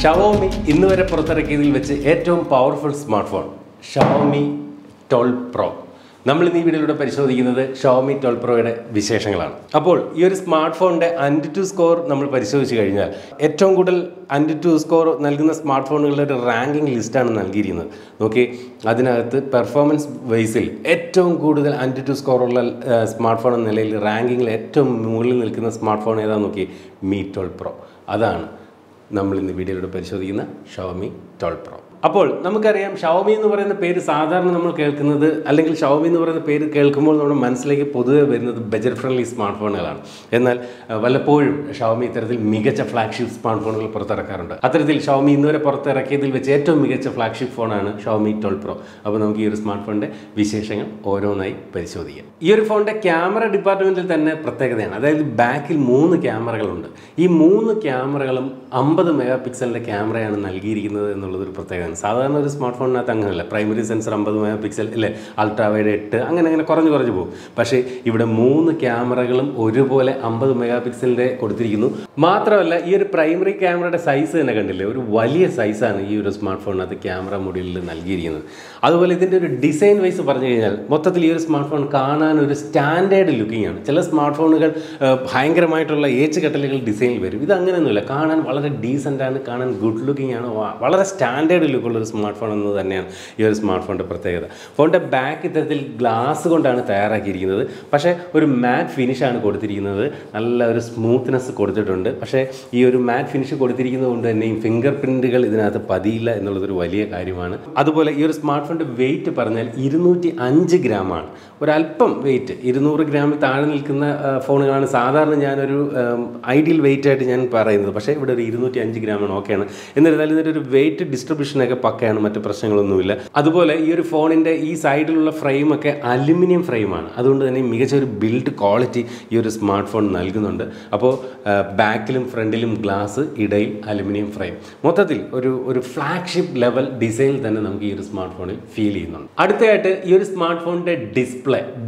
XIAOMI ഇന്നുവരെ പുറത്തിറക്കിയതിൽ വെച്ച് ഏറ്റവും പവർഫുൾ സ്മാർട്ട്ഫോൺ XIAOMI 12 Pro. നമ്മൾ ഇന്ന് ഈ വീഡിയോയിലൂടെ പരിശോധിക്കുന്നത് XIAOMI 12 Proയുടെ വിശേഷങ്ങളാണ്. അപ്പോൾ ഈ ഒരു സ്മാർട്ട്ഫോണിന്റെ AnTuTu സ്കോർ നമ്മൾ പരിശോധിച്ച് കഴിഞ്ഞാൽ ഏറ്റവും കൂടുതൽ AnTuTu സ്കോർ നൽകുന്ന സ്മാർട്ട്ഫോണുകളുടെ ഒരു റാങ്കിംഗ് ലിസ്റ്റാണ് നൽകിയിരിക്കുന്നത്. നോക്കി, അതിനകത്ത് പെർഫോമൻസ് വൈസിൽ ഏറ്റവും കൂടുതൽ AnTuTu സ്കോറുള്ള സ്മാർട്ട്ഫോൺ എന്ന നിലയിൽ റാങ്കിങ്ങിൽ ഏറ്റവും മുകളിൽ നിൽക്കുന്ന സ്മാർട്ട്ഫോൺ ഏതാണെന്ന് നോക്കി, Mi 12 Pro. അതാണ് നമ്മൾ ഇന്ന് വീഡിയോയിലൂടെ പരിശോധിക്കുന്ന XIAOMI 12 Pro. അപ്പോൾ നമുക്കറിയാം XIAOMI എന്ന് പറയുന്ന പേര് സാധാരണ നമ്മൾ കേൾക്കുന്നത്, അല്ലെങ്കിൽ XIAOMI എന്ന് പറയുന്ന പേര് കേൾക്കുമ്പോൾ നമ്മുടെ മനസ്സിലേക്ക് പൊതുവെ വരുന്നത് ബജറ്റ് ഫ്രണ്ട്ലി സ്മാർട്ട് ഫോണുകളാണ്. എന്നാൽ വല്ലപ്പോഴും XIAOMI ഇത്തരത്തിൽ മികച്ച ഫ്ലാഗ്ഷിപ്പ് സ്മാർട്ട് ഫോണുകൾ പുറത്തിറക്കാറുണ്ട്. അത്തരത്തിൽ XIAOMI ഇന്നുവരെ പുറത്തിറക്കിയതിൽ വെച്ച് ഏറ്റവും മികച്ച ഫ്ലാഗ്ഷിപ്പ് ഫോണാണ് XIAOMI 12 Pro. അപ്പോൾ നമുക്ക് ഈ ഒരു സ്മാർട്ട് ഫോണിൻ്റെ വിശേഷങ്ങൾ ഓരോന്നായി പരിശോധിക്കാം. ഈ ഒരു ഫോണിൻ്റെ ക്യാമറ ഡിപ്പാർട്ട്മെൻറ്റിൽ തന്നെ പ്രത്യേകതയാണ്. അതായത് ബാക്കിൽ 3 ക്യാമറകളുണ്ട്. ഈ 3 ക്യാമറകളും 50 മെഗാ പിക്സലിൻ്റെ ക്യാമറയാണ് നൽകിയിരിക്കുന്നത് എന്നുള്ളതൊരു പ്രത്യേകത. സാധാരണ ഒരു സ്മാർട്ട് ഫോണിനകത്ത് അങ്ങനെയല്ല. പ്രൈമറി സെൻസർ 50 മെഗാ പിക്സൽ അല്ലേ, അൾട്രാ വൈഡ് 8, അങ്ങനെ കുറഞ്ഞു പോകും. പക്ഷേ ഇവിടെ 3 ക്യാമറകളും ഒരുപോലെ 50 മെഗാ പിക്സലിൻ്റെ കൊടുത്തിരിക്കുന്നു. മാത്രമല്ല ഈ ഒരു പ്രൈമറി ക്യാമറയുടെ സൈസ് തന്നെ കണ്ടില്ലേ, ഒരു വലിയ സൈസാണ് ഈ ഒരു സ്മാർട്ട് ഫോണിനകത്ത് ക്യാമറ മൊഡ്യൂളിൽ നൽകിയിരിക്കുന്നത്. അതുപോലെ ഇതിൻ്റെ ഒരു ഡിസൈൻ വൈസ് പറഞ്ഞു കഴിഞ്ഞാൽ മൊത്തത്തിൽ ഈ ഒരു സ്മാർട്ട് ഫോൺ കാണാൻ ഒരു സ്റ്റാൻഡേർഡ് ലുക്കിംഗ് ആണ്. ചില സ്മാർട്ട് ഫോണുകൾ ഭയങ്കരമായിട്ടുള്ള കെട്ടലുകൾ ഡിസൈനിൽ വരും. ഇത് അങ്ങനെയൊന്നുമില്ല. കാണാൻ വളരെ ഡീസൻ്റ് ആണ്, കാണാൻ ഗുഡ് ലുക്കിംഗ് ആണ്, വളരെ സ്റ്റാൻഡേർഡ് ലുക്കുള്ളൊരു സ്മാർട്ട് ഫോൺ എന്ന് തന്നെയാണ് ഈ ഒരു സ്മാർട്ട് ഫോണിൻ്റെ പ്രത്യേകത. ഫോണിൻ്റെ ബാക്ക് ഇത്തരത്തിൽ ഗ്ലാസ് കൊണ്ടാണ് തയ്യാറാക്കിയിരിക്കുന്നത്. പക്ഷേ ഒരു മാറ്റ് ഫിനിഷാണ് കൊടുത്തിരിക്കുന്നത്. നല്ല ഒരു സ്മൂത്ത്നെസ് കൊടുത്തിട്ടുണ്ട്. പക്ഷേ ഈ ഒരു മാറ്റ് ഫിനിഷ് കൊടുത്തിരിക്കുന്നത് കൊണ്ട് തന്നെയും ഫിംഗർ പ്രിൻറ്റുകൾ ഇതിനകത്ത് പതിയില്ല എന്നുള്ളതൊരു വലിയ കാര്യമാണ്. അതുപോലെ ഈ ഒരു സ്മാർട്ട് ഫോണിൻ്റെ വെയിറ്റ് പറഞ്ഞാൽ 205 ഗ്രാമാണ്. ഒരല്പം വെയിറ്റ്, 200 ഗ്രാമിൽ താഴെ നിൽക്കുന്ന ഫോണുകളാണ് സാധാരണ ഞാനൊരു ഐഡിയൽ വെയിറ്റ് ആയിട്ട് ഞാൻ പറയുന്നത്. പക്ഷേ ഇവിടെ ഒരു 205 ഗ്രാമാണ്. ഓക്കെയാണ്. എന്നിരുന്നാലും ഇതിൻ്റെ ഒരു വെയിറ്റ് ഡിസ്ട്രിബ്യൂഷനൊക്കെ പക്കയാണ്, മറ്റ് പ്രശ്നങ്ങളൊന്നുമില്ല. അതുപോലെ ഈ ഒരു ഫോണിൻ്റെ ഈ സൈഡിലുള്ള ഫ്രെയിമൊക്കെ അലുമിനിയം ഫ്രെയിമാണ്. അതുകൊണ്ട് തന്നെ മികച്ച ഒരു ബിൽഡ് ക്വാളിറ്റി ഈ ഒരു സ്മാർട്ട് ഫോൺ നൽകുന്നുണ്ട്. അപ്പോൾ ബാക്കിലും ഫ്രണ്ടിലും ഗ്ലാസ്, ഇടയിൽ അലുമിനിയം ഫ്രെയിം, മൊത്തത്തിൽ ഒരു ഫ്ലാഗ്ഷിപ്പ് ലെവൽ ഡിസൈനിൽ തന്നെ നമുക്ക് ഈ ഒരു സ്മാർട്ട് ഫോണിൽ ഫീൽ ചെയ്യുന്നുണ്ട്. അടുത്തതായിട്ട് ഈ ഒരു സ്മാർട്ട് ഫോണിൻ്റെ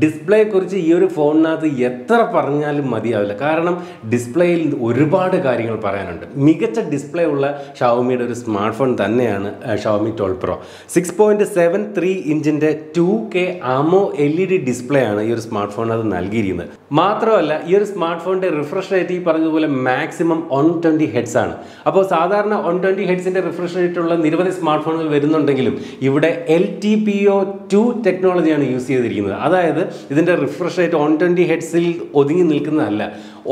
ഡിസ്പ്ലേയെ കുറിച്ച് ഈ ഒരു ഫോണിനകത്ത് എത്ര പറഞ്ഞാലും മതിയാവില്ല. കാരണം ഡിസ്പ്ലേയിൽ ഒരുപാട് കാര്യങ്ങൾ പറയാനുണ്ട്. മികച്ച ഡിസ്പ്ലേ ഉള്ള XIAOMIയുടെ ഒരു സ്മാർട്ട് ഫോൺ തന്നെയാണ് XIAOMI 12 Pro. 6.73 ഇഞ്ചിൻ്റെ 2K AMOLED ഡിസ്പ്ലേ ആണ് ഈ ഒരു സ്മാർട്ട് ഫോൺ അത് നൽകിയിരിക്കുന്നത്. മാത്രമല്ല ഈ ഒരു സ്മാർട്ട് ഫോണിൻ്റെ റിഫ്രഷ് റേറ്റ് ഈ പറഞ്ഞതുപോലെ മാക്സിമം 120 ഹെഡ്സ് ആണ്. അപ്പോൾ സാധാരണ 120 ഹെഡ്സിൻ്റെ റിഫ്രഷ് റേറ്റ് ഉള്ള നിരവധി സ്മാർട്ട് ഫോണുകൾ വരുന്നുണ്ടെങ്കിലും ഇവിടെ LTPO2 ടെക്നോളജിയാണ് യൂസ് ചെയ്തിരിക്കുന്നത്. അതായത് ഇതിൻ്റെ റിഫ്രഷ് റേറ്റ് 120 ഹെഡ്സിൽ ഒതുങ്ങി നിൽക്കുന്നതല്ല,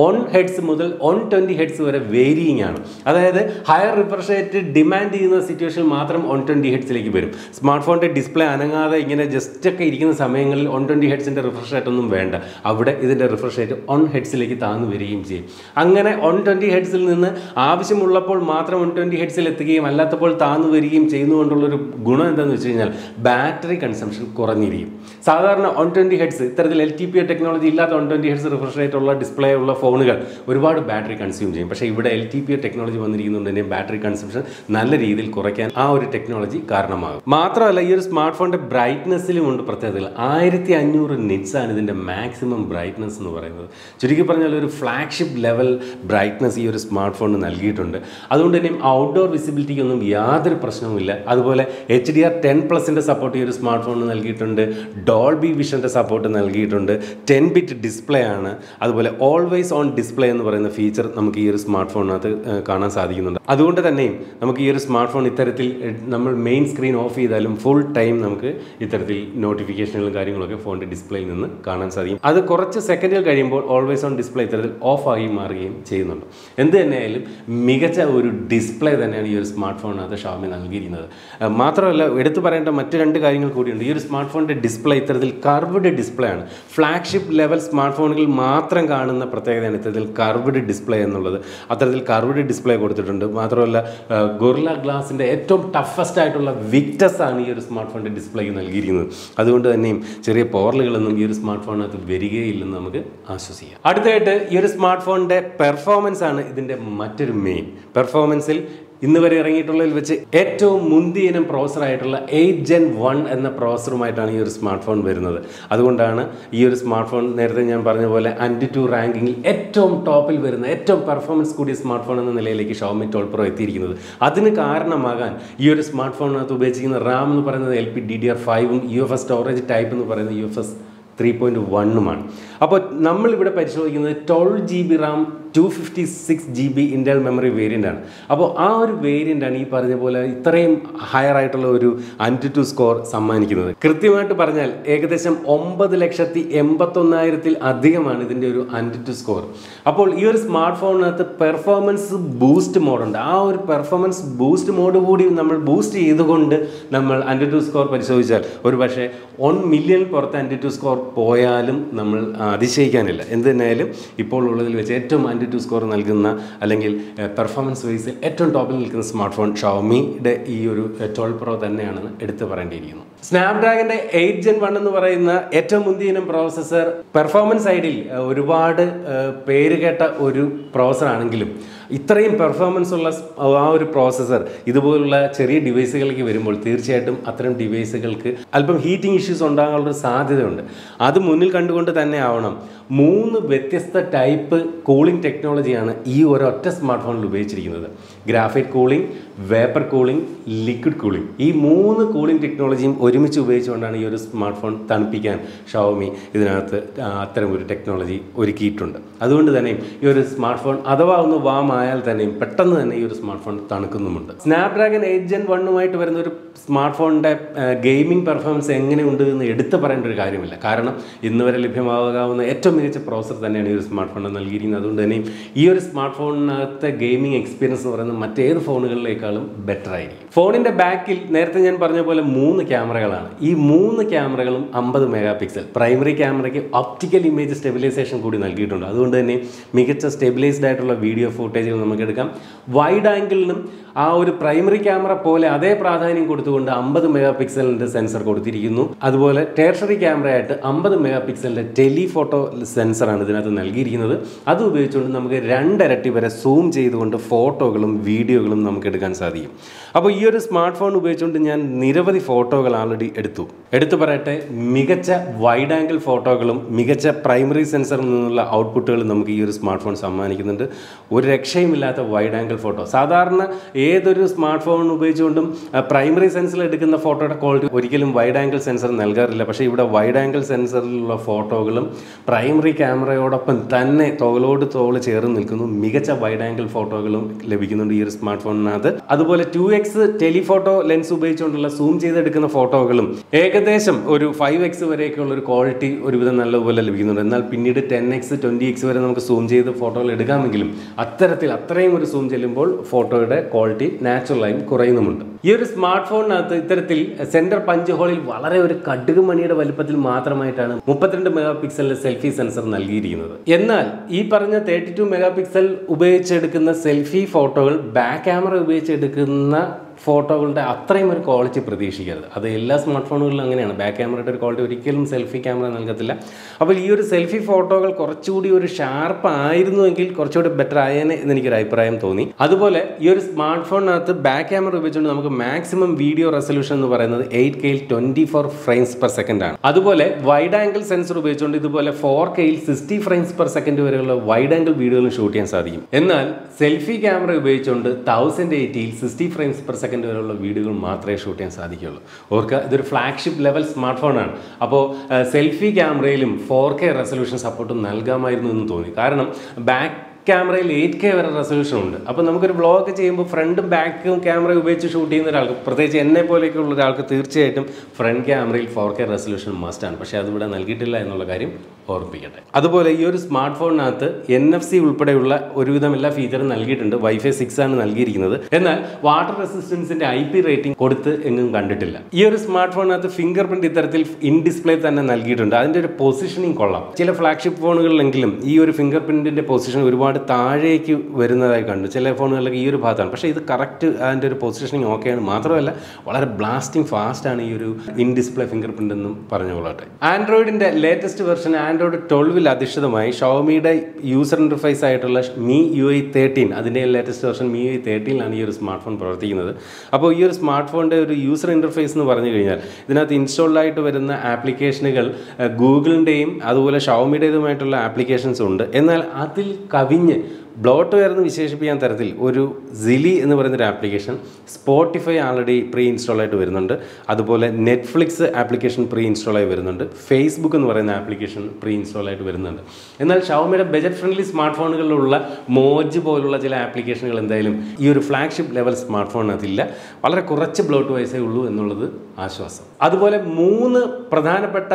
1 ഹെഡ്സ് മുതൽ 120 ഹെഡ്സ് വരെ വേരിയിങ് ആണ്. അതായത് ഹയർ റിഫ്രഷ് റേറ്റ് ഡിമാൻഡ് ചെയ്യുന്ന സിറ്റുവേഷനിൽ മാത്രം 120 ഹെഡ്സിലേക്ക് വരും. സ്മാർട്ട് ഫോണിൻ്റെ ഡിസ്പ്ലേ അനങ്ങാതെ ഇങ്ങനെ ജസ്റ്റ് ഒക്കെ ഇരിക്കുന്ന സമയങ്ങളിൽ 120 ഹെഡ്സിൻ്റെ റിഫ്രഷ് റേറ്റ് ഒന്നും വേണ്ട. അവിടെ ഇതിൻ്റെ റിഫ്രഷ് റേറ്റ് 1 ഹെഡ്സിലേക്ക് താഴ്ന്നു വരികയും ചെയ്യും. അങ്ങനെ 120 ഹെഡ്സിൽ നിന്ന് ആവശ്യമുള്ളപ്പോൾ മാത്രം 120 ഹെഡ്സിൽ എത്തുകയും അല്ലാത്തപ്പോൾ താഴ്ന്നു വരികയും ചെയ്യുന്നതുകൊണ്ടുള്ളൊരു ഗുണം എന്താണെന്ന് വെച്ച് കഴിഞ്ഞാൽ ബാറ്ററി കൺസംഷൻ കുറഞ്ഞിരിക്കും. സാധാരണ 120 ഹെഡ്സ് ഇത്തരത്തിൽ LTPO ടെക്നോളജി ഇല്ലാത്ത 120 ഹെഡ്സ് റിഫ്രഷ് റേറ്റ് ഉള്ള ഡിസ്പ്ലേ ഉള്ള ഫോണുകൾ ഒരുപാട് ബാറ്ററി കൺസ്യൂം ചെയ്യും. പക്ഷേ ഇവിടെ LTPO ടെക്നോളജി വന്നിരിക്കുന്നതുകൊണ്ട് തന്നെ ബാറ്ററി കൺസംഷൻ നല്ല രീതിയിൽ കുറയ്ക്കാൻ ആ ഒരു ടെക്നോളജി കാരണമാകും. മാത്രമല്ല ഈ ഒരു സ്മാർട്ട് ഫോണിൻ്റെ ബ്രൈറ്റ്നസ്സിലും ഉണ്ട് പ്രത്യേകതകൾ. 1500 നിറ്റ്സ് ആണ് ഇതിൻ്റെ മാക്സിമം ബ്രൈറ്റ്നസ് എന്ന് പറയുന്നത്. ചുരുക്കി പറഞ്ഞാൽ ഒരു ഫ്ലാഗ്ഷിപ്പ് ലെവൽ ബ്രൈറ്റ്നസ് ഈ ഒരു സ്മാർട്ട് ഫോണിന് നൽകിയിട്ടുണ്ട്. അതുകൊണ്ട് തന്നെ ഔട്ട്ഡോർ വിസിബിലിറ്റിക്കൊന്നും യാതൊരു പ്രശ്നവുമില്ല. അതുപോലെ HDR10+ൻ്റെ സപ്പോർട്ട് ഈ ഒരു സ്മാർട്ട് ഫോണിന് നൽകിയിട്ടുണ്ട്. ഡോൾബി വിഷൻ്റെ സപ്പോർട്ട് നൽകിയിട്ടുണ്ട്. 10 ബിറ്റ് ഡിസ്പ്ലേ ആണ്. അതുപോലെ ഓൾവേസ് ഓൺ ഡിസ്പ്ലേ എന്ന് പറയുന്ന ഫീച്ചർ നമുക്ക് ഈ ഒരു സ്മാർട്ട് ഫോണിനകത്ത് കാണാൻ സാധിക്കുന്നുണ്ട്. അതുകൊണ്ട് തന്നെയും നമുക്ക് ഈ ഒരു സ്മാർട്ട് ഫോൺ ഇത്തരത്തിൽ നമ്മൾ മെയിൻ സ്ക്രീൻ ഓഫ് ചെയ്താലും ഫുൾ ടൈം നമുക്ക് ഇത്തരത്തിൽ നോട്ടിഫിക്കേഷനുകളും കാര്യങ്ങളൊക്കെ ഫോണിൻ്റെ ഡിസ്പ്ലേയിൽ നിന്ന് കാണാൻ സാധിക്കും. അത് കുറച്ച് സെക്കൻഡുകൾ കഴിയുമ്പോൾ ഓൾവേസ് ഓൺ ഡിസ്പ്ലേ ഇത്തരത്തിൽ ഓഫ് ആയി മാറുകയും ചെയ്യുന്നുണ്ട്. എന്ത് തന്നെയായാലും മികച്ച ഒരു ഡിസ്പ്ലേ തന്നെയാണ് ഈ ഒരു സ്മാർട്ട് ഫോണിനകത്ത് XIAOMI നൽകിയിരിക്കുന്നത്. മാത്രമല്ല എടുത്തു പറയേണ്ട മറ്റ് 2 കാര്യങ്ങൾ കൂടിയുണ്ട്. ഈ ഒരു സ്മാർട്ട് ഫോണിൻ്റെ ഡിസ്പ്ലേ ഇത്തരത്തിൽ കർവ്ഡ് ഡിസ്പ്ലേ ആണ്. ഫ്ലാഗ്ഷിപ്പ് ലെവൽ സ്മാർട്ട് ഫോണുകളിൽ മാത്രം കാണുന്ന പ്രത്യേകതയാണ് ഇത്തരത്തിൽ കർവ്ഡ് ഡിസ്പ്ലേ എന്നുള്ളത്. അത്തരത്തിൽ കർവ്ഡ് ഡിസ്പ്ലേ കൊടുത്തിട്ടുണ്ട്. മാത്രമല്ല ഗൊറില്ല ഗ്ലാസിൻ്റെ ഏറ്റവും ടഫസ്റ്റ് ആയിട്ടുള്ള വിക്ടസ് ആണ് ഈ ഒരു സ്മാർട്ട് ഫോണിൻ്റെ ഡിസ്പ്ലേക്ക് നൽകിയിരിക്കുന്നത്. അതുകൊണ്ട് തന്നെയും ചെറിയ പോറലുകളൊന്നും ഈ ഒരു സ്മാർട്ട് ഫോണിനകത്ത് വരികയില്ലെന്ന് നമുക്ക് ആശ്വസിക്കാം. അടുത്തായിട്ട് ഈ ഒരു സ്മാർട്ട് ഫോണിൻ്റെ പെർഫോമൻസ് ആണ് ഇതിൻ്റെ മറ്റൊരു മെയിൻ. പെർഫോമൻസിൽ ഇന്ന് വരെ ഇറങ്ങിയിട്ടുള്ളതിൽ വെച്ച് ഏറ്റവും മുന്തിയ ഇനം പ്രോസറായിട്ടുള്ള 8 Gen 1 എന്ന പ്രോസറുമായിട്ടാണ് ഈ ഒരു സ്മാർട്ട് ഫോൺ വരുന്നത്. അതുകൊണ്ടാണ് ഈ ഒരു സ്മാർട്ട് ഫോൺ നേരത്തെ ഞാൻ പറഞ്ഞ പോലെ AnTuTu റാങ്കിങ്ങിൽ ഏറ്റവും ടോപ്പിൽ വരുന്ന ഏറ്റവും പെർഫോമൻസ് കൂടിയ സ്മാർട്ട് ഫോൺ എന്ന നിലയിലേക്ക് Xiaomi 12 Pro എത്തിയിരിക്കുന്നത്. അതിന് കാരണമാകാൻ ഈ ഒരു സ്മാർട്ട് ഫോണിനകത്ത് ഉപയോഗിച്ചിരിക്കുന്ന റാം എന്ന് പറയുന്നത് LPDDR5 UFS സ്റ്റോറേജ് ടൈപ്പ് എന്ന് പറയുന്നത് UFS 3.1 അപ്പോൾ നമ്മളിവിടെ പരിശോധിക്കുന്നത് 12 GB Ram 256 GB Intel memory variant ആണ്. അപ്പോൾ ആ ഒരു വേരിയൻ്റ് ആണ് ഈ പറഞ്ഞ പോലെ ഇത്രയും ഹയർ ആയിട്ടുള്ള ഒരു AnTuTu സ്കോർ സമ്മാനിക്കുന്നത്. കൃത്യമായിട്ട് പറഞ്ഞാൽ ഏകദേശം 9,81,000 അധികമാണ് ഇതിൻ്റെ ഒരു AnTuTu സ്കോർ. അപ്പോൾ ഈ ഒരു സ്മാർട്ട് ഫോണിനകത്ത് പെർഫോമൻസ് ബൂസ്റ്റ് മോഡുണ്ട്. ആ ഒരു പെർഫോമൻസ് ബൂസ്റ്റ് മോഡ് കൂടി നമ്മൾ ബൂസ്റ്റ് ചെയ്തുകൊണ്ട് നമ്മൾ AnTuTu സ്കോർ പരിശോധിച്ചാൽ ഒരു പക്ഷേ 1 മില്യൺ പുറത്ത് AnTuTu സ്കോർ പോയാലും നമ്മൾ അതിശയിക്കാനില്ല. എന്തിനായാലും ഇപ്പോൾ ഉള്ളതിൽ വെച്ച് ഏറ്റവും AnTuTu സ്കോർ നൽകുന്ന അല്ലെങ്കിൽ പെർഫോമൻസ് വൈസിൽ ഏറ്റവും ടോപ്പിൽ നിൽക്കുന്ന സ്മാർട്ട് ഫോൺ ഷവോമിയുടെ ഈ ഒരു 12 Pro തന്നെയാണെന്ന് എടുത്തു പറയേണ്ടിയിരിക്കുന്നു. സ്നാപ്ഡ്രാഗന്റെ 8 Gen 1 എന്ന് പറയുന്ന ഏറ്റവും മുന്തിയ ഇനം പ്രോസസ്സർ പെർഫോമൻസ് സൈഡിൽ ഒരുപാട് പേര് കേട്ട ഒരു പ്രോസസ്സർ ആണെങ്കിലും ഇത്രയും പെർഫോമൻസ് ഉള്ള ആ ഒരു പ്രോസസ്സർ ഇതുപോലുള്ള ചെറിയ ഡിവൈസുകളിലേക്ക് വരുമ്പോൾ തീർച്ചയായിട്ടും അത്തരം ഡിവൈസുകൾക്ക് അല്പം ഹീറ്റിംഗ് ഇഷ്യൂസ് ഉണ്ടാകാനുള്ള സാധ്യതയുണ്ട്. അത് മുന്നിൽ കണ്ടുകൊണ്ട് തന്നെ ആവണം 3 വ്യത്യസ്ത ടൈപ്പ് കൂളിംഗ് ടെക്നോളജിയാണ് ഈ ഒരൊറ്റ സ്മാർട്ട് ഫോണിൽ ഉപയോഗിച്ചിരിക്കുന്നത്. Graphite cooling, vapour cooling, liquid cooling. ഈ 3 കൂളിംഗ് ടെക്നോളജിയും ഒരുമിച്ച് ഉപയോഗിച്ചുകൊണ്ടാണ് ഈ ഒരു സ്മാർട്ട് ഫോൺ തണുപ്പിക്കാൻ ഷവോമി ഇതിനകത്ത് അത്തരം ഒരു ടെക്നോളജി ഒരുക്കിയിട്ടുണ്ട്. അതുകൊണ്ട് തന്നെയും ഈ ഒരു സ്മാർട്ട് ഫോൺ അഥവാ ഒന്ന് വാം ആയാൽ തന്നെയും പെട്ടെന്ന് തന്നെ ഈ ഒരു സ്മാർട്ട് ഫോൺ തണുക്കുന്നുമുണ്ട്. സ്നാപ്ഡ്രാഗൺ 8 Gen 1 വരുന്ന ഒരു സ്മാർട്ട് ഫോണിൻ്റെ ഗെയിമിംഗ് പെർഫോമൻസ് എങ്ങനെയുണ്ട് എന്ന് എടുത്തു പറയേണ്ട ഒരു കാര്യമില്ല. കാരണം ഇന്ന് വരെ ലഭ്യമാകാവുന്ന ഏറ്റവും മികച്ച പ്രോസസ്സർ തന്നെയാണ് ഈ ഒരു സ്മാർട്ട് ഫോണിൽ നൽകിയിരിക്കുന്നത്. അതുകൊണ്ട് തന്നെയും ഈ ഒരു സ്മാർട്ട് ഫോണിനകത്തെ ഗെയിമിംഗ് എക്സ്പീരിയൻസ് എന്ന് പറയുന്നത് മറ്റേത് ഫോണുകളിലേക്കാളും ബെറ്റർ ആയിരിക്കും. ഫോണിൻ്റെ ബാക്കിൽ നേരത്തെ ഞാൻ പറഞ്ഞ പോലെ 3 ക്യാമറകളാണ്. ഈ 3 ക്യാമറകളും 50 മെഗാ പിക്സൽ. പ്രൈമറി ക്യാമറയ്ക്ക് ഒപ്റ്റിക്കൽ ഇമേജ് സ്റ്റെബിലൈസേഷൻ കൂടി നൽകിയിട്ടുണ്ട്. അതുകൊണ്ട് തന്നെ മികച്ച സ്റ്റെബിലൈസ്ഡ് ആയിട്ടുള്ള വീഡിയോ ഫുട്ടേജുകൾ നമുക്ക് എടുക്കാം. വൈഡ് ആംഗിളിനും ആ ഒരു പ്രൈമറി ക്യാമറ പോലെ അതേ പ്രാധാന്യം കൊടുത്തുകൊണ്ട് 50 മെഗാ പിക്സലിൻ്റെ സെൻസർ കൊടുത്തിരിക്കുന്നു. അതുപോലെ ടേർഷറി ക്യാമറയായിട്ട് 50 മെഗാ പിക്സലിൻ്റെ ടെലിഫോട്ടോ സെൻസറാണ് ഇതിനകത്ത് നൽകിയിരിക്കുന്നത്. അത് ഉപയോഗിച്ചുകൊണ്ട് നമുക്ക് 2 ഇരട്ടി വരെ സൂം ചെയ്തുകൊണ്ട് ഫോട്ടോകളും വീഡിയോകളും നമുക്ക് എടുക്കാൻ സാധിക്കും. അപ്പോൾ ഈ ഒരു സ്മാർട്ട് ഫോൺ ഉപയോഗിച്ചുകൊണ്ട് ഞാൻ നിരവധി ഫോട്ടോകൾ ആൾറെഡി എടുത്തു പറയട്ടെ, മികച്ച വൈഡ് ആംഗിൾ ഫോട്ടോകളും മികച്ച പ്രൈമറി സെൻസറിൽ നിന്നുള്ള ഔട്ട്പുട്ടുകളും നമുക്ക് ഈ ഒരു സ്മാർട്ട് ഫോൺ സമ്മാനിക്കുന്നുണ്ട്. ഒരു രക്ഷയുമില്ലാത്ത വൈഡ് ആംഗിൾ ഫോട്ടോ. സാധാരണ ഏതൊരു സ്മാർട്ട് ഫോൺ ഉപയോഗിച്ചുകൊണ്ടും പ്രൈമറി സെൻസറിൽ എടുക്കുന്ന ഫോട്ടോയുടെ ക്വാളിറ്റി ഒരിക്കലും വൈഡ് ആംഗിൾ സെൻസർ നൽകാറില്ല. പക്ഷേ ഇവിടെ വൈഡ് ആംഗിൾ സെൻസറിലുള്ള ഫോട്ടോകളും പ്രൈമറി ക്യാമറയോടൊപ്പം തന്നെ തോളോട് തോൾ ചേർന്ന് നിൽക്കുന്നു. മികച്ച വൈഡ് ആംഗിൾ ഫോട്ടോകളും ലഭിക്കുന്നുണ്ട് ഈ ഒരു സ്മാർട്ട് ഫോണിനകത്ത്. അതുപോലെ 2x ടെലിഫോട്ടോ ലെൻസ് ഉപയോഗിച്ചുകൊണ്ടുള്ള സൂം ചെയ്തെടുക്കുന്ന ഫോട്ടോകളും ഏകദേശം ഒരു 5x വരെയൊക്കെയുള്ള ഒരു ക്വാളിറ്റി ഒരുവിധം നല്ലപോലെ ലഭിക്കുന്നുണ്ട്. എന്നാൽ പിന്നീട് 10x 20x വരെ നമുക്ക് സൂം ചെയ്ത് ഫോട്ടോകൾ എടുക്കാമെങ്കിലും അത്രയും ഒരു സൂം ചെല്ലുമ്പോൾ ഫോട്ടോയുടെ ക്വാളിറ്റി നാച്ചുറലായും കുറയുന്നുമുണ്ട്. ഈ ഒരു സ്മാർട്ട് ഫോണിനകത്ത് ഇത്തരത്തിൽ സെന്റർ പഞ്ച് ഹോളിൽ വളരെ ഒരു കടുക് മണിയുടെ വലുപ്പത്തിൽ മാത്രമായിട്ടാണ് 32 മെഗാ പിക്സലിന്റെ സെൽഫി സെൻസർ നൽകിയിരിക്കുന്നത്. എന്നാൽ ഈ പറഞ്ഞ 32 മെഗാ പിക്സൽ ഉപയോഗിച്ചെടുക്കുന്ന സെൽഫി ഫോട്ടോകൾ ബാക്ക് ക്യാമറ ഉപയോഗിച്ചെടുക്കുന്ന ഫോട്ടോകളുടെ അത്രയും ഒരു ക്വാളിറ്റി പ്രതീക്ഷിക്കരുത്. അത് എല്ലാ സ്മാർട്ട് ഫോണുകളിലും അങ്ങനെയാണ്. ബാക്ക് ക്യാമറയുടെ ഒരു ക്വാളിറ്റി ഒരിക്കലും സെൽഫി ക്യാമറ നൽകത്തില്ല. അപ്പോൾ ഈ ഒരു സെൽഫി ഫോട്ടോകൾ കുറച്ചുകൂടി ഒരു ഷാർപ്പ് ആയിരുന്നുവെങ്കിൽ കുറച്ചുകൂടി ബെറ്റർ ആയേനെ എന്നെനിക്കൊരു അഭിപ്രായം തോന്നി. അതുപോലെ ഈ ഒരു സ്മാർട്ട് ഫോണിനകത്ത് ബാക്ക് ക്യാമറ ഉപയോഗിച്ചുകൊണ്ട് നമുക്ക് മാക്സിമം വീഡിയോ റെസൊല്യൂഷൻ എന്ന് പറയുന്നത് 8K 24 ഫ്രെയിംസ് പെർ സെക്കൻഡ് ആണ്. അതുപോലെ വൈഡ് ആംഗിൾ സെൻസർ ഉപയോഗിച്ചുകൊണ്ട് ഇതുപോലെ 4K 60 ഫ്രെയിംസ് പെർ സെക്കൻഡ് വരെയുള്ള വൈഡ് ആംഗിൾ വീഡിയോകളും ഷൂട്ട് ചെയ്യാൻ സാധിക്കും. എന്നാൽ സെൽഫി ക്യാമറ ഉപയോഗിച്ചുകൊണ്ട് 1080 60 ഫ്രെയിംസ് പെർ സെക്കൻഡ് വരെയുള്ള വീഡിയോകൾ മാത്രമേ ഷൂട്ട് ചെയ്യാൻ സാധിക്കുകയുള്ളൂ. ഓർക്കുക, ഇതൊരു ഫ്ലാഗ്ഷിപ്പ് ലെവൽ സ്മാർട്ട് ഫോണാണ്. അപ്പോൾ സെൽഫി ക്യാമറയിലും 4K റെസൊല്യൂഷൻ സപ്പോർട്ട് നൽകാമായിരുന്നു എന്ന് തോന്നി. കാരണം ബാക്ക് ക്യാമറയിൽ 8K വരെ റെസൊല്യൂഷൻ ഉണ്ട്. അപ്പോൾ നമുക്കൊരു വ്ളോഗ് ചെയ്യുമ്പോൾ ഫ്രണ്ടും ബാക്കും ക്യാമറ ഉപയോഗിച്ച് ഷൂട്ട് ചെയ്യുന്ന ഒരാൾക്ക്, പ്രത്യേകിച്ച് എന്നെ പോലെയൊക്കെയുള്ള ഒരാൾക്ക് തീർച്ചയായിട്ടും ഫ്രണ്ട് ക്യാമറയിൽ 4K റെസൊല്യൂഷൻ മസ്റ്റാണ്. പക്ഷേ അതിവിടെ നൽകിയിട്ടില്ല എന്നുള്ള കാര്യം ഓർമ്മിപ്പിക്കട്ടെ. അതുപോലെ ഈ ഒരു സ്മാർട്ട് ഫോണിനകത്ത് NFC ഉൾപ്പെടെയുള്ള ഒരുവിധം എല്ലാ ഫീച്ചറും നൽകിയിട്ടുണ്ട്. Wi-Fi 6 ആണ് നൽകിയിരിക്കുന്നത്. എന്നാൽ വാട്ടർ റെസിസ്റ്റൻസിന്റെ IP റേറ്റിംഗ് കൊടുത്ത് എങ്ങും കണ്ടിട്ടില്ല. ഈ ഒരു സ്മാർട്ട് ഫോണിനകത്ത് ഫിംഗർ പ്രിന്റ് ഇത്തരത്തിൽ ഇൻ ഡിസ്പ്ലേ തന്നെ നൽകിയിട്ടുണ്ട്. അതിന്റെ ഒരു പൊസിഷനിങ് കൊള്ളാം. ചില ഫ്ലാഗ്ഷിപ്പ് ഫോണുകളിലെങ്കിലും ഈ ഒരു ഫിംഗർ പ്രിന്റിന്റെ പൊസിഷൻ ഒരുപാട് ഒരുപാട് താഴേക്ക് വരുന്നതായി കണ്ടു. ചില ഫോണുകളിലൊക്കെ ഈ ഒരു ഭാഗത്താണ്. പക്ഷേ ഇത് കറക്റ്റ് അതിൻ്റെ ഒരു പൊസിഷനിങ് ഓക്കെയാണ്. മാത്രമല്ല വളരെ ബ്ലാസ്റ്റിംഗ് ഫാസ്റ്റാണ് ഈ ഒരു ഇൻ ഡിസ്പ്ലേ ഫിംഗർ പ്രിൻ്റ് എന്നും പറഞ്ഞുകൊള്ളട്ടെ. ആൻഡ്രോയിഡിൻ്റെ ലേറ്റസ്റ്റ് വെർഷൻ ആൻഡ്രോയിഡ് 12 അധിഷ്ഠിതമായി ഷവോമിയുടെ യൂസർ ഇൻ്റർഫേസ് ആയിട്ടുള്ള MIUI 13, അതിൻ്റെ ലേറ്റസ്റ്റ് വെർഷൻ MIUI 13 ഈ ഒരു സ്മാർട്ട് ഫോൺ പ്രവർത്തിക്കുന്നത്. അപ്പോൾ ഈ ഒരു സ്മാർട്ട് ഫോണിൻ്റെ ഒരു യൂസർ ഇൻ്റർഫേസ് എന്ന് പറഞ്ഞു കഴിഞ്ഞാൽ ഇതിനകത്ത് ഇൻസ്റ്റാൾഡായിട്ട് വരുന്ന ആപ്ലിക്കേഷനുകൾ ഗൂഗിളിൻ്റെയും അതുപോലെ ഷവോമിയുടേതുമായിട്ടുള്ള ആപ്ലിക്കേഷൻസ് ഉണ്ട്. എന്നാൽ അതിൽ കവിഞ്ഞ് ബ്ലോട്ട്വെയർ എന്ന് വിശേഷിപ്പിക്കാൻ തരത്തിൽ ഒരു സിലി എന്ന് പറയുന്നൊരു application, Spotify already pre install ആയിട്ട് വരുന്നുണ്ട്. അതുപോലെ നെറ്റ്ഫ്ലിക്സ് ആപ്ലിക്കേഷൻ പ്രീ ഇൻസ്റ്റാൾ ആയി വരുന്നുണ്ട്. ഫേസ്ബുക്ക് എന്ന് പറയുന്ന ആപ്ലിക്കേഷൻ പ്രീ ഇൻസ്റ്റാൾ ആയിട്ട് വരുന്നുണ്ട്. എന്നാൽ ഷവോമിയുടെ ബജറ്റ് ഫ്രണ്ട്ലി സ്മാർട്ട് ഫോണുകളിലുള്ള മോജ് പോലുള്ള ചില ആപ്ലിക്കേഷനുകൾ എന്തായാലും ഈ ഒരു ഫ്ലാഗ്ഷിപ്പ് ലെവൽ സ്മാർട്ട് ഫോണിനകത്തില്ല. വളരെ കുറച്ച് ബ്ലോട്ട്വെയർസേ ഉള്ളൂ എന്നുള്ളത് ആശ്വാസം. അതുപോലെ 3 പ്രധാനപ്പെട്ട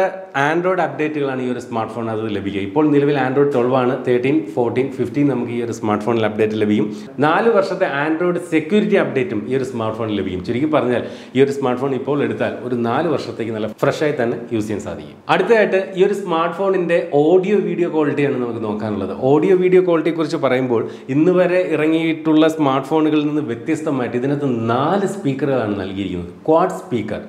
ആൻഡ്രോയിഡ് അപ്ഡേറ്റുകളാണ് ഈ ഒരു സ്മാർട്ട് ഫോണിനകത്ത് ലഭിക്കുക. ഇപ്പോൾ നിലവിൽ ആൻഡ്രോയിഡ് 12 ആണ്. 13, 14, 15 നമുക്ക് ഈ ഒരു സ്മാർട്ട് ഫോണിൽ അപ്ഡേറ്റ് ലഭിക്കും. 4 വർഷത്തെ ആൻഡ്രോയിഡ് സെക്യൂരിറ്റി അപ്ഡേറ്റും ഈ ഒരു സ്മാർട്ട് ഫോണിൽ ലഭിക്കും. ചുരുക്കി പറഞ്ഞാൽ ഈ ഒരു സ്മാർട്ട് ഫോൺ ഇപ്പോൾ എടുത്താൽ ഒരു 4 വർഷത്തേക്ക് നല്ല ഫ്രഷ് ആയി തന്നെ യൂസ് ചെയ്യാൻ സാധിക്കും. അടുത്തതായിട്ട് ഈ ഒരു സ്മാർട്ട് ഫോണിൻ്റെ ഓഡിയോ വീഡിയോ ക്വാളിറ്റിയാണ് നമുക്ക് നോക്കാനുള്ളത്. ഓഡിയോ വീഡിയോ ക്വാളിറ്റിയെ കുറിച്ച് പറയുമ്പോൾ ഇന്ന് വരെ ഇറങ്ങിയിട്ടുള്ള സ്മാർട്ട് ഫോണുകളിൽ നിന്ന് വ്യത്യസ്തമായിട്ട് ഇതിനകത്ത് 4 സ്പീക്കറുകളാണ് നൽകിയിരിക്കുന്നത്. Quad speaker.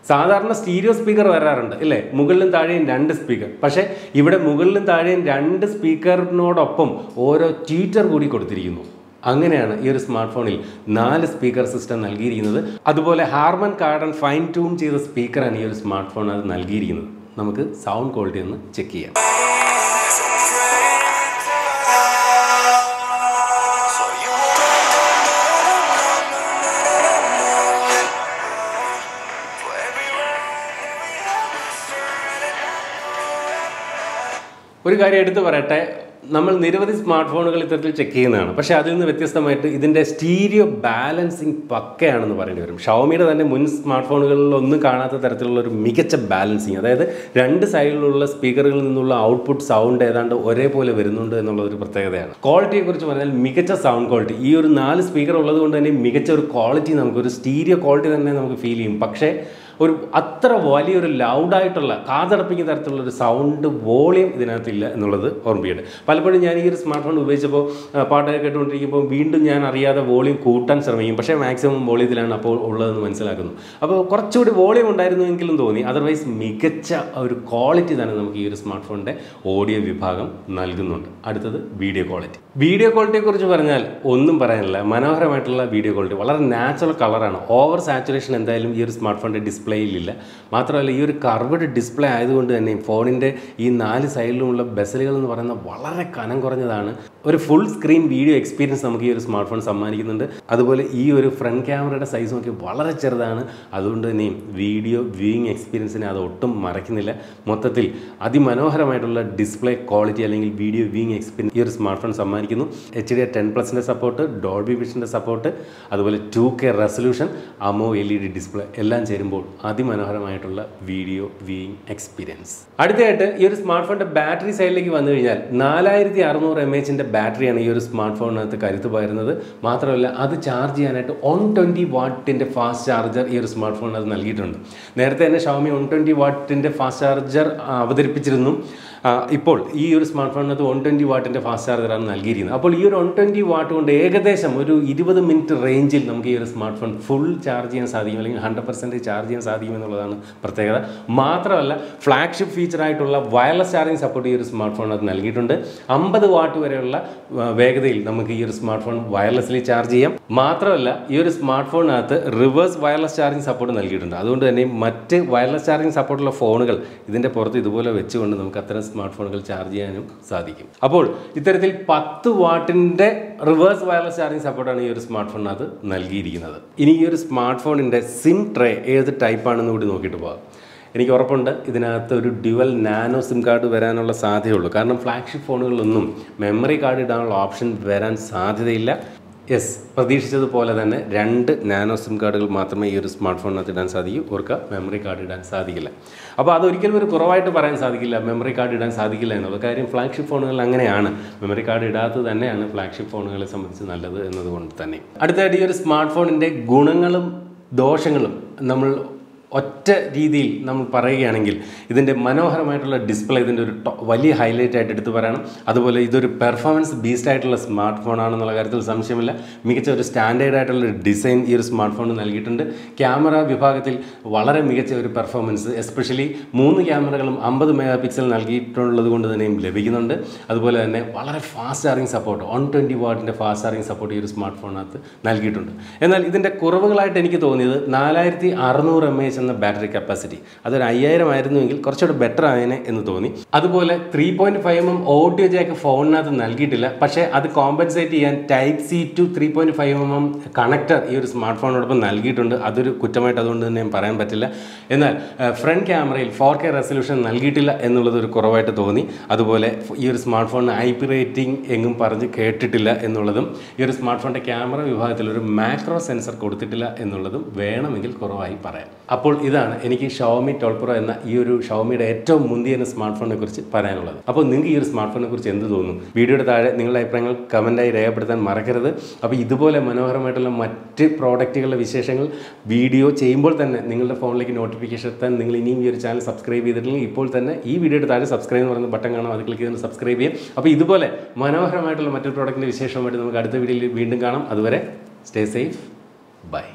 സാധാരണ സ്റ്റീരിയോ സ്പീക്കർ വരാറുണ്ട് അല്ലേ, മുകളിലും താഴെയും 2 സ്പീക്കർ. പക്ഷേ ഇവിടെ മുകളിലും താഴെയും 2 സ്പീക്കറിനോടൊപ്പം ഓരോ ട്വീറ്റർ കൂടി കൊടുത്തിരിക്കുന്നു. അങ്ങനെയാണ് ഈ ഒരു സ്മാർട്ട് ഫോണിൽ 4 സ്പീക്കർ സിസ്റ്റം നൽകിയിരിക്കുന്നത്. അതുപോലെ ഹാർമൻ കാർഡൻ ഫൈൻ ട്യൂൺ ചെയ്ത സ്പീക്കറാണ് ഈ ഒരു സ്മാർട്ട് ഫോൺ അത് നൽകിയിരിക്കുന്നത്. നമുക്ക് സൗണ്ട് ക്വാളിറ്റി ഒന്ന് ചെക്ക് ചെയ്യാം. ഒരു കാര്യം എടുത്തു പറയട്ടെ, നമ്മൾ നിരവധി സ്മാർട്ട് ഫോണുകൾ ഇത്തരത്തിൽ ചെക്ക് ചെയ്യുന്നതാണ്. പക്ഷേ അതിൽ നിന്ന് വ്യത്യസ്തമായിട്ട് ഇതിൻ്റെ സ്റ്റീരിയോ ബാലൻസിങ് പക്കയാണെന്ന് പറയേണ്ടി വരും. ഷവോമിയുടെ തന്നെ മുൻ സ്മാർട്ട് ഫോണുകളിലൊന്നും കാണാത്ത തരത്തിലുള്ള ഒരു മികച്ച ബാലൻസിങ്, അതായത് 2 സൈഡിലുള്ള സ്പീക്കറുകളിൽ നിന്നുള്ള ഔട്ട്പുട്ട് സൗണ്ട് ഏതാണ്ട് ഒരേപോലെ വരുന്നുണ്ട് എന്നുള്ളൊരു പ്രത്യേകതയാണ്. ക്വാളിറ്റിയെക്കുറിച്ച് പറഞ്ഞാൽ മികച്ച സൗണ്ട് ക്വാളിറ്റി. ഈ ഒരു 4 സ്പീക്കർ ഉള്ളത് കൊണ്ട് തന്നെ മികച്ച ഒരു ക്വാളിറ്റി, നമുക്കൊരു സ്റ്റീരിയോ ക്വാളിറ്റി തന്നെ നമുക്ക് ഫീൽ ചെയ്യും. പക്ഷേ ഒരു അത്ര വലിയൊരു ലൗഡായിട്ടുള്ള കാതടപ്പിക്കുന്ന തരത്തിലുള്ള ഒരു സൗണ്ട് വോളിയം ഇതിനകത്തില്ല എന്നുള്ളത് ഓർമ്മിക്കട്ടെ. പലപ്പോഴും ഞാൻ ഈ ഒരു സ്മാർട്ട് ഫോൺ ഉപയോഗിച്ചപ്പോൾ പാട്ടൊക്കെ കേട്ടുകൊണ്ടിരിക്കുമ്പോൾ വീണ്ടും ഞാൻ അറിയാതെ വോളിയം കൂട്ടാൻ ശ്രമിക്കും. പക്ഷേ മാക്സിമം വോളിയത്തിലാണ് അപ്പോൾ ഉള്ളതെന്ന് മനസ്സിലാക്കുന്നു. അപ്പോൾ കുറച്ചുകൂടി വോളിയം ഉണ്ടായിരുന്നുവെങ്കിലും തോന്നി. അതർവൈസ് മികച്ച ഒരു ക്വാളിറ്റി തന്നെ നമുക്ക് ഈ ഒരു സ്മാർട്ട് ഫോണിൻ്റെ ഓഡിയോ വിഭാഗം നൽകുന്നുണ്ട്. അടുത്തത് വീഡിയോ ക്വാളിറ്റി. വീഡിയോ ക്വാളിറ്റിയെക്കുറിച്ച് പറഞ്ഞാൽ ഒന്നും പറയാനില്ല. മനോഹരമായിട്ടുള്ള വീഡിയോ ക്വാളിറ്റി, വളരെ നാച്ചുറൽ കളറാണ്. ഓവർ സാച്ചുറേഷൻ എന്തായാലും ഈ ഒരു സ്മാർട്ട് ഫോണിൻ്റെ ഡിസ്പ്ലേയിലില്ല. മാത്രമല്ല ഈ ഒരു കർവ്ഡ് ഡിസ്പ്ലേ ആയതുകൊണ്ട് തന്നെ ഫോണിൻ്റെ ഈ 4 സൈഡിലുമുള്ള ബെസലുകൾ എന്ന് പറയുന്നത് വളരെ കനം കുറഞ്ഞതാണ്. ഒരു ഫുൾ സ്ക്രീൻ വീഡിയോ എക്സ്പീരിയൻസ് നമുക്ക് ഈ ഒരു സ്മാർട്ട് ഫോൺ സമ്മാനിക്കുന്നുണ്ട്. അതുപോലെ ഈ ഒരു ഫ്രണ്ട് ക്യാമറയുടെ സൈസ് നോക്കി വളരെ ചെറുതാണ്. അതുകൊണ്ട് തന്നെയും വീഡിയോ വ്യൂയിങ് എക്സ്പീരിയൻസിനെ അത് ഒട്ടും മറയ്ക്കുന്നില്ല. മൊത്തത്തിൽ അതിമനോഹരമായിട്ടുള്ള ഡിസ്പ്ലേ ക്വാളിറ്റി അല്ലെങ്കിൽ വീഡിയോ വ്യൂയിങ് എക്സ്പീരിയൻസ് ഈ ഒരു സ്മാർട്ട് ഫോൺ സമ്മാനിക്കുന്നു. HDR 10+ന്റെ സപ്പോർട്ട്, ഡോൾബി വിഷൻ്റെ സപ്പോർട്ട്, അതുപോലെ 2K resolution, AMO LED display എല്ലാം ചേരുമ്പോൾ അതിമനോഹരമായിട്ടുള്ള വീഡിയോ വ്യൂയിങ് എക്സ്പീരിയൻസ്. അടുത്തതായിട്ട് ഈ ഒരു സ്മാർട്ട് ഫോണിൻ്റെ ബാറ്ററി സൈഡിലേക്ക് വന്നു കഴിഞ്ഞാൽ 4600 mAhന്റെ ബാറ്ററിയാണ് ഈ ഒരു സ്മാർട്ട് ഫോണിനകത്ത് കരുത്ത് പകരുന്നത്. മാത്രമല്ല അത് ചാർജ് ചെയ്യാനായിട്ട് 120 വാട്ടിൻ്റെ ഫാസ്റ്റ് ചാർജർ ഈ ഒരു സ്മാർട്ട് ഫോണിനകത്ത് നൽകിയിട്ടുണ്ട്. നേരത്തെ തന്നെ ഷവോമി 120 വാട്ടിൻ്റെ ഫാസ്റ്റ് ചാർജർ അവതരിപ്പിച്ചിരുന്നു. ഇപ്പോൾ ഈ ഒരു സ്മാർട്ട് ഫോണിനകത്ത് 120 വാട്ടിൻ്റെ ഫാസ്റ്റ് ചാർജറാണ് നൽകിയിരിക്കുന്നത്. അപ്പോൾ ഈ ഒരു 120 വാട്ട് കൊണ്ട് ഏകദേശം ഒരു 20 മിനിറ്റ് റേഞ്ചിൽ നമുക്ക് ഈ ഒരു സ്മാർട്ട് ഫോൺ ഫുൾ ചാർജ് ചെയ്യാൻ സാധിക്കും, അല്ലെങ്കിൽ 100% ചാർജ് ചെയ്യാൻ സാധിക്കും എന്നുള്ളതാണ് പ്രത്യേകത. മാത്രമല്ല ഫ്ലാഗ്ഷിപ്പ് ഫീച്ചറായിട്ടുള്ള വയർലെസ് ചാർജിങ് സപ്പോർട്ട് ഈ ഒരു സ്മാർട്ട് ഫോണിനകത്ത് നൽകിയിട്ടുണ്ട്. 50 വാട്ട് വരെയുള്ള വേഗതയിൽ നമുക്ക് ഈ ഒരു സ്മാർട്ട് ഫോൺ വയർലെസ്ലി ചാർജ് ചെയ്യാം. മാത്രമല്ല ഈ ഒരു സ്മാർട്ട് ഫോണിനകത്ത് റിവേഴ്സ് വയർലെസ് ചാർജിങ് സപ്പോർട്ട് നൽകിയിട്ടുണ്ട്. അതുകൊണ്ട് തന്നെ മറ്റ് വയർലെസ് ചാർജിങ് സപ്പോർട്ടുള്ള ഫോണുകൾ ഇതിൻ്റെ പുറത്ത് ഇതുപോലെ വെച്ചുകൊണ്ട് നമുക്ക് അത്തരം സ്മാർട്ട് ഫോണുകൾ ചാർജ് ചെയ്യാനും സാധിക്കും. അപ്പോൾ ഇത്തരത്തിൽ 10 വാട്ടിൻ്റെ റിവേഴ്സ് വയർലെസ് ചാർജിങ് സപ്പോർട്ടാണ് ഈ ഒരു സ്മാർട്ട് ഫോണിനകത്ത് നൽകിയിരിക്കുന്നത്. ഇനി ഈ ഒരു സ്മാർട്ട് ഫോണിൻ്റെ സിം ട്രേ ഏത് ടൈപ്പാണെന്ന് കൂടി നോക്കിയിട്ട് പോകാം. എനിക്ക് ഉറപ്പുണ്ട് ഇതിനകത്ത് ഒരു ഡ്യുവൽ നാനോ സിം കാർഡ് വരാനുള്ള സാധ്യതയുള്ളൂ. കാരണം ഫ്ലാഗ്ഷിപ്പ് ഫോണുകളിലൊന്നും മെമ്മറി കാർഡ് ഇടാനുള്ള ഓപ്ഷൻ വരാൻ സാധ്യതയില്ല. യെസ്, പ്രതീക്ഷിച്ചതുപോലെ തന്നെ 2 നാനോ സിം കാർഡുകൾ മാത്രമേ ഈ ഒരു സ്മാർട്ട് ഫോണിനകത്ത് ഇടാൻ സാധിക്കൂ. ഓർക്കുക, മെമ്മറി കാർഡ് ഇടാൻ സാധിക്കില്ല. അപ്പോൾ അതൊരിക്കലും ഒരു കുറവായിട്ട് പറയാൻ സാധിക്കില്ല, മെമ്മറി കാർഡ് ഇടാൻ സാധിക്കില്ല എന്നുള്ള കാര്യം. ഫ്ലാഗ്ഷിപ്പ് ഫോണുകളിൽ അങ്ങനെയാണ്. മെമ്മറി കാർഡ് ഇടാത്തത് തന്നെയാണ് ഫ്ലാഗ്ഷിപ്പ് ഫോണുകളെ സംബന്ധിച്ച് നല്ലത് എന്നതുകൊണ്ട് തന്നെ. അടുത്തതായിട്ട് ഈ ഒരു സ്മാർട്ട് ഫോണിൻ്റെ ഗുണങ്ങളും ദോഷങ്ങളും നമ്മൾ ഒറ്റ രീതിയിൽ നമ്മൾ പറയുകയാണെങ്കിൽ ഇതിൻ്റെ മനോഹരമായിട്ടുള്ള ഡിസ്പ്ലേ ഇതിൻ്റെ ഒരു വലിയ ഹൈലൈറ്റ് ആയിട്ട് എടുത്തു പറയണം. അതുപോലെ ഇതൊരു പെർഫോമൻസ് ബീസ്റ്റ് ആയിട്ടുള്ള സ്മാർട്ട് ഫോൺ ആണെന്നുള്ള കാര്യത്തിൽ സംശയമില്ല. മികച്ച ഒരു സ്റ്റാൻഡേർഡ് ആയിട്ടുള്ള ഡി ഈ ഒരു സ്മാർട്ട് ഫോൺ നൽകിയിട്ടുണ്ട്. ക്യാമറ വിഭാഗത്തിൽ വളരെ മികച്ച ഒരു പെർഫോമൻസ്, എസ്പെഷ്യലി 3 ക്യാമറകളും 50 മെഗാ പിക്സൽ നൽകിയിട്ടുള്ളത് കൊണ്ട് തന്നെയും ലഭിക്കുന്നുണ്ട്. അതുപോലെ തന്നെ വളരെ ഫാസ്റ്റ് ചാർജിങ് സപ്പോർട്ട് 120 വാട്ടിൻ്റെ ഫാസ്റ്റ് ചാർജിങ് സപ്പോർട്ട് ഈ ഒരു സ്മാർട്ട് ഫോണിനകത്ത് നൽകിയിട്ടുണ്ട്. എന്നാൽ ഇതിൻ്റെ കുറവുകളായിട്ട് എനിക്ക് തോന്നിയത് 4600 mAh എന്ന ബാറ്ററി കപ്പാസിറ്റി, അതൊരു 5000 ആയിരുന്നുവെങ്കിൽ കുറച്ചുകൂടെ ബെറ്റർ ആയേനെ എന്ന് തോന്നി. അതുപോലെ 3.5mm ഓഡിയോ ജാക്ക് ഫോണിനകത്ത് നൽകിയിട്ടില്ല. പക്ഷേ അത് കോമ്പൻസേറ്റ് ചെയ്യാൻ Type-C to 3.5mm കണക്ടർ ഈ ഒരു സ്മാർട്ട് ഫോണിനോടൊപ്പം നൽകിയിട്ടുണ്ട്. അതൊരു കുറ്റമായിട്ട് അതുകൊണ്ട് തന്നെ പറയാൻ പറ്റില്ല. എന്നാൽ ഫ്രണ്ട് ക്യാമറയിൽ 4K റെസൊല്യൂഷൻ നൽകിയിട്ടില്ല എന്നുള്ളത് ഒരു കുറവായിട്ട് തോന്നി. അതുപോലെ ഈ ഒരു സ്മാർട്ട് ഫോണിന് IP റേറ്റിംഗ് എങ്ങും പറഞ്ഞ് കേട്ടിട്ടില്ല എന്നുള്ളതും, ഈ ഒരു സ്മാർട്ട് ഫോണിൻ്റെ ക്യാമറ വിഭാഗത്തിൽ ഒരു മാക്രോ സെൻസർ കൊടുത്തിട്ടില്ല എന്നുള്ളതും വേണമെങ്കിൽ കുറവായി പറയാം. അപ്പോൾ ഇതാണ് എനിക്ക് ഷവോമി 12 Pro എന്ന ഈ ഒരു ഷവോമിയുടെ ഏറ്റവും മുന്തിയ സ്മാർട്ട് ഫോണിനെ കുറിച്ച് പറയാനുള്ളത്. അപ്പോൾ നിങ്ങൾക്ക് ഈ ഒരു സ്മാർട്ട് ഫോണിനെ കുറിച്ച് എന്ത് തോന്നുന്നു? വീഡിയോയുടെ താഴെ നിങ്ങളുടെ അഭിപ്രായങ്ങൾ കമൻറ്റായി രേഖപ്പെടുത്താൻ മറക്കരുത്. അപ്പോൾ ഇതുപോലെ മനോഹരമായിട്ടുള്ള മറ്റ് പ്രോഡക്റ്റുകളുടെ വിശേഷങ്ങൾ വീഡിയോ ചെയ്യുമ്പോൾ തന്നെ നിങ്ങളുടെ ഫോണിലേക്ക് നോട്ടിഫിക്കേഷൻ എത്താൻ നിങ്ങൾ ഇനിയും ഈ ഒരു ചാനൽ സബ്സ്ക്രൈബ് ചെയ്തിട്ടില്ലെങ്കിൽ ഇപ്പോൾ തന്നെ ഈ വീഡിയോയുടെ താഴെ സബ്സ്ക്രൈബ് എന്ന് പറയുന്ന ബട്ടൺ കാണാം, അത് ക്ലിക്ക് ചെയ്ത് സബ്സ്ക്രൈബ് ചെയ്യാം. അപ്പോൾ ഇതുപോലെ മനോഹരമായിട്ടുള്ള മറ്റൊരു പ്രോഡക്റ്റിൻ്റെ വിശേഷമായിട്ട് നമുക്ക് അടുത്ത വീഡിയോയിൽ വീണ്ടും കാണാം. അതുവരെ സ്റ്റേ സേഫ്, ബൈ.